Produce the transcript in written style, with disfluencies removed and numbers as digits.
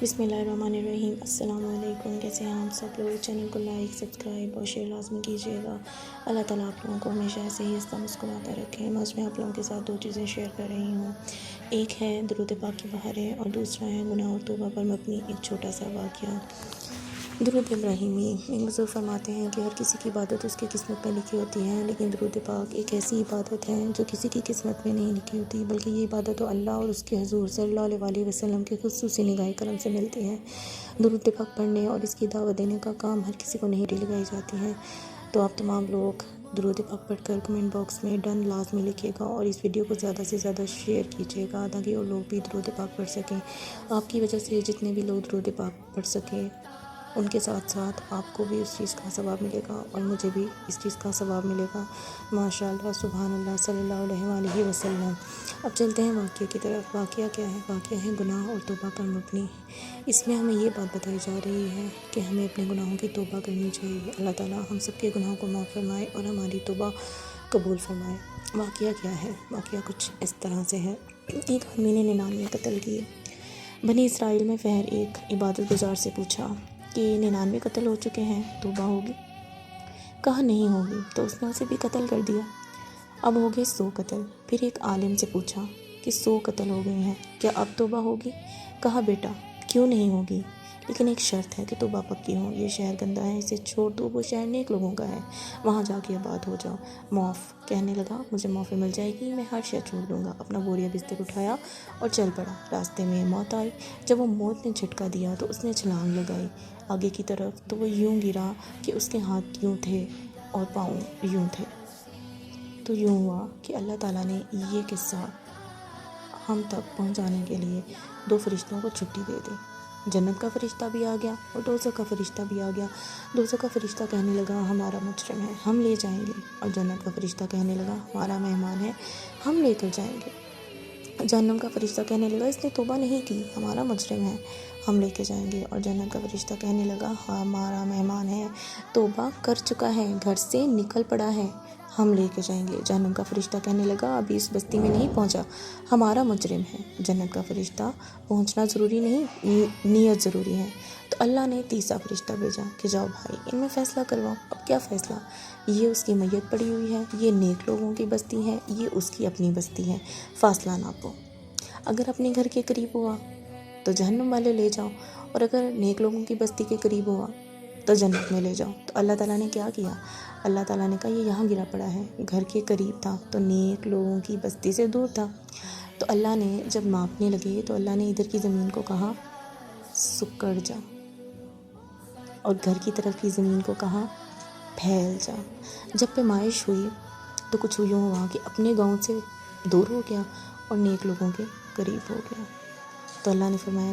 بسم اللہ الرحمن الرحیم۔ السلام علیکم، کیسے ہیں آپ سب لوگ؟ چینل کو لائک، سبسکرائب اور شیئر لازمی کیجیے گا۔ اللہ تعالیٰ آپ لوگوں کو ہمیشہ ایسے ہی ہنستا مسکراتا رکھے۔ میں اس میں آپ لوگوں کے ساتھ دو چیزیں شیئر کر رہی ہوں، ایک ہے درود پاک کی بہار ہے اور دوسرا ہے گناہ اور توبہ پر مبنی ایک چھوٹا سا واقعہ۔ درود ابراہیمی۔ ایک بزرگ فرماتے ہیں کہ ہر کسی کی عبادت اس کی قسمت میں لکھی ہوتی ہے، لیکن درود پاک ایک ایسی عبادت ہے جو کسی کی قسمت میں نہیں لکھی ہوتی، بلکہ یہ عبادت تو اللہ اور اس کے حضور صلی اللہ علیہ وسلم کے خصوصی نگاہ کرم سے ملتی ہے۔ درود پاک پڑھنے اور اس کی دعوت دینے کا کام ہر کسی کو نہیں لگائی جاتی ہے، تو آپ تمام لوگ درود پاک پڑھ کر کمنٹ باکس میں ڈن لازمی لکھیے گا اور اس ویڈیو کو زیادہ سے زیادہ شیئر کیجیے گا تاکہ وہ لوگ بھی درود پاک پڑھ سکیں۔ آپ کی وجہ سے جتنے بھی لوگ درود پاک پڑھ سکیں، ان کے ساتھ ساتھ آپ کو بھی اس چیز کا ثواب ملے گا اور مجھے بھی اس چیز کا ثواب ملے گا۔ ماشاء اللہ، سبحان اللہ، صلی اللہ علیہ وآلہ وسلم۔ اب چلتے ہیں واقعے کی طرف۔ واقعہ کیا ہے؟ واقعہ ہے گناہ اور توبہ پر مبنی۔ اس میں ہمیں یہ بات بتائی جا رہی ہے کہ ہمیں اپنے گناہوں کی توبہ کرنی چاہیے۔ اللہ تعالیٰ ہم سب کے گناہوں کو معاف فرمائے اور ہماری توبہ قبول فرمائے۔ واقعہ کیا ہے؟ واقعہ کچھ اس طرح سے ہے۔ ایک آدمی نے 99 قتل کیے۔ بنی اسرائیل میں فہر ایک عبادت گزار سے پوچھا کہ 99 قتل ہو چکے ہیں، توبہ ہوگی؟ کہا نہیں ہوگی، تو اس نے اسے بھی قتل کر دیا۔ اب ہو گئے 100 قتل۔ پھر ایک عالم سے پوچھا کہ 100 قتل ہو گئے ہیں، کیا اب توبہ ہوگی؟ کہا بیٹا کیوں نہیں ہوگی، لیکن ایک شرط ہے کہ توبہ پکی ہو۔ یہ شہر گندہ ہے، اسے چھوڑ دو، وہ شہر نیک لوگوں کا ہے، وہاں جا کے آباد ہو جاؤ۔ معاف کہنے لگا مجھے معافی مل جائے گی، میں ہر شے چھوڑ دوں گا۔ اپنا بوریا بستر اٹھایا اور چل پڑا۔ راستے میں موت آئی۔ جب وہ موت نے جھٹکا دیا تو اس نے چھلانگ لگائی آگے کی طرف، تو وہ یوں گرا کہ اس کے ہاتھ یوں تھے اور پاؤں یوں تھے۔ تو یوں ہوا کہ اللہ تعالیٰ نے یہ قصہ ہم تک پہنچانے کے لیے 2 فرشتوں کو چھٹی دے دی۔ جنت کا فرشتہ بھی آ گیا اور دوزخ کا فرشتہ بھی آ گیا۔ دوزخ کا فرشتہ کہنے لگا ہمارا مجرم ہے، ہم لے جائیں گے، اور جنت کا فرشتہ کہنے لگا ہمارا مہمان ہے، ہم لے کر جائیں گے۔ جہنم کا فرشتہ کہنے لگا اس نے توبہ نہیں کی، ہمارا مجرم ہے، ہم لے کے جائیں گے، اور جنت کا فرشتہ کہنے لگا ہمارا مہمان ہے، توبہ کر چکا ہے، گھر سے نکل پڑا ہے، ہم لے کے جائیں گے۔ جہنم کا فرشتہ کہنے لگا ابھی اس بستی میں نہیں پہنچا، ہمارا مجرم ہے۔ جنت کا فرشتہ پہنچنا ضروری نہیں، نیت ضروری ہے۔ تو اللہ نے تیسرا فرشتہ بھیجا کہ جاؤ بھائی ان میں فیصلہ کرواؤ۔ اب کیا فیصلہ؟ یہ اس کی میت پڑی ہوئی ہے، یہ نیک لوگوں کی بستی ہے، یہ اس کی اپنی بستی ہے، فاصلہ ناپو۔ اگر اپنے گھر کے قریب ہوا تو جہنم والے لے جاؤ، اور اگر نیک لوگوں کی بستی کے قریب ہوا تو جنت میں لے جاؤ۔ تو اللہ تعالیٰ نے کیا کیا؟ اللہ تعالیٰ نے کہا یہ یہاں گرا پڑا ہے، گھر کے قریب تھا تو نیک لوگوں کی بستی سے دور تھا۔ تو اللہ نے جب ناپنے لگے تو اللہ نے ادھر کی زمین کو کہا سکڑ جا، اور گھر کی طرف کی زمین کو کہا پھیل جا۔ جب پیمائش ہوئی تو کچھ یوں ہوا کہ اپنے گاؤں سے دور ہو گیا اور نیک لوگوں کے قریب ہو گیا۔ تو اللہ نے فرمایا